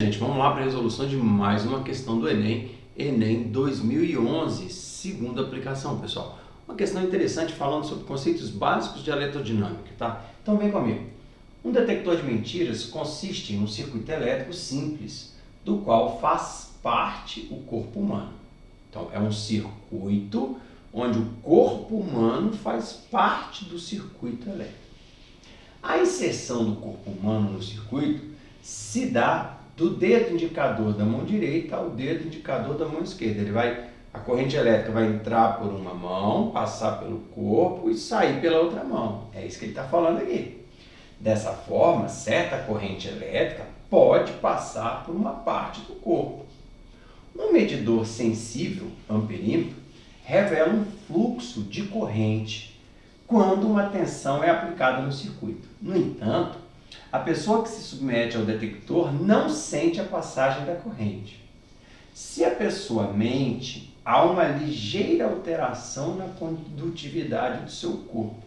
Gente, vamos lá para a resolução de mais uma questão do Enem, Enem 2011, segunda aplicação, pessoal. Uma questão interessante falando sobre conceitos básicos de eletrodinâmica, tá? Então vem comigo. Um detector de mentiras consiste em um circuito elétrico simples, do qual faz parte o corpo humano. Então é um circuito onde o corpo humano faz parte do circuito elétrico. A inserção do corpo humano no circuito se dá do dedo indicador da mão direita ao dedo indicador da mão esquerda. A corrente elétrica vai entrar por uma mão, passar pelo corpo e sair pela outra mão. É isso que ele está falando aqui. Dessa forma, certa corrente elétrica pode passar por uma parte do corpo. Um medidor sensível, amperímetro, revela um fluxo de corrente quando uma tensão é aplicada no circuito. No entanto, a pessoa que se submete ao detector não sente a passagem da corrente. Se a pessoa mente, há uma ligeira alteração na condutividade do seu corpo,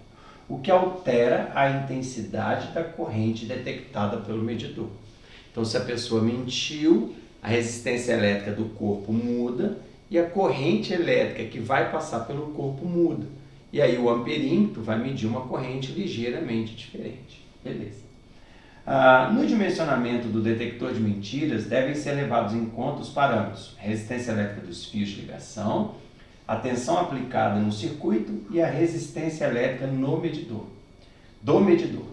o que altera a intensidade da corrente detectada pelo medidor. Então, se a pessoa mentiu, a resistência elétrica do corpo muda e a corrente elétrica que vai passar pelo corpo muda. E aí o amperímetro vai medir uma corrente ligeiramente diferente. Beleza. No dimensionamento do detector de mentiras, devem ser levados em conta os parâmetros: resistência elétrica dos fios de ligação, a tensão aplicada no circuito e a resistência elétrica do medidor.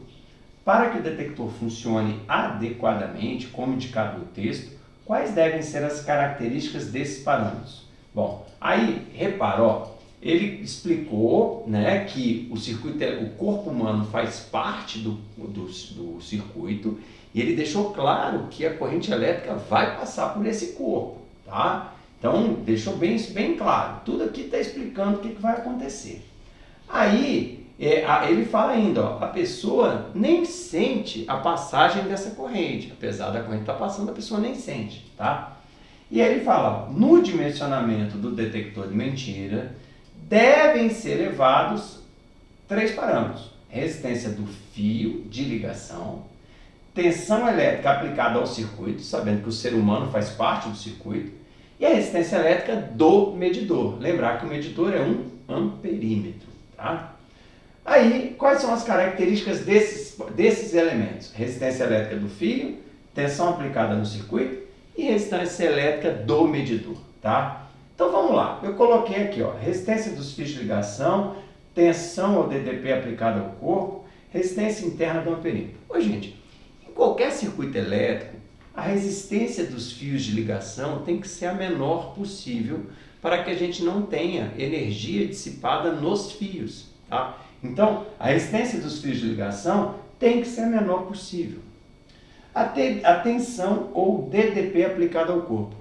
Para que o detector funcione adequadamente, como indicado no texto, quais devem ser as características desses parâmetros? Bom, aí, repara, ó. Ele explicou, né, que o corpo humano faz parte do circuito e ele deixou claro que a corrente elétrica vai passar por esse corpo, tá? Então, deixou isso bem claro. Tudo aqui está explicando o que vai acontecer. Aí, ele fala ainda, ó, a pessoa nem sente a passagem dessa corrente. Apesar da corrente estar passando, a pessoa nem sente, tá? E aí ele fala, ó, no dimensionamento do detector de mentira, devem ser levados 3 parâmetros: resistência do fio de ligação, tensão elétrica aplicada ao circuito, sabendo que o ser humano faz parte do circuito, e a resistência elétrica do medidor. Lembrar que o medidor é um amperímetro, tá? Aí, quais são as características desses elementos? Resistência elétrica do fio, tensão aplicada no circuito e resistência elétrica do medidor, tá? Então vamos lá, eu coloquei aqui, ó, resistência dos fios de ligação, tensão ao DDP aplicada ao corpo, resistência interna do amperímetro. Ô gente, em qualquer circuito elétrico, a resistência dos fios de ligação tem que ser a menor possível para que a gente não tenha energia dissipada nos fios, tá? Então, a resistência dos fios de ligação tem que ser a menor possível. A tensão ou DDP aplicada ao corpo.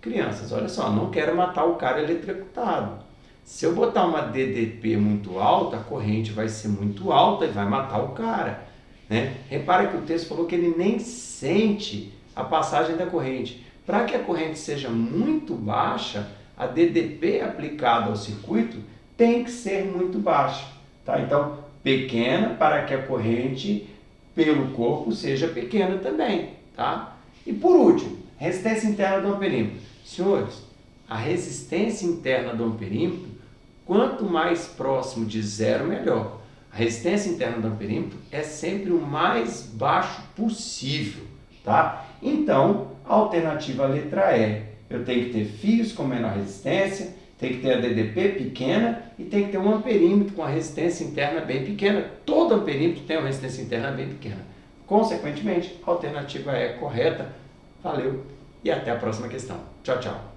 Crianças, olha só, não quero matar o cara eletrocutado. Se eu botar uma DDP muito alta, a corrente vai ser muito alta e vai matar o cara, né? Repara que o texto falou que ele nem sente a passagem da corrente. Para que a corrente seja muito baixa, a DDP aplicada ao circuito tem que ser muito baixa, tá? Então, pequena para que a corrente pelo corpo seja pequena também, tá? E por último, resistência interna do amperímetro. Senhores, a resistência interna do amperímetro, quanto mais próximo de zero, melhor. A resistência interna do amperímetro é sempre o mais baixo possível, tá? Então, a alternativa letra E. Eu tenho que ter fios com menor resistência, tem que ter a DDP pequena e tem que ter um amperímetro com a resistência interna bem pequena. Todo amperímetro tem uma resistência interna bem pequena. Consequentemente, a alternativa E é correta. Valeu! E até a próxima questão. Tchau, tchau.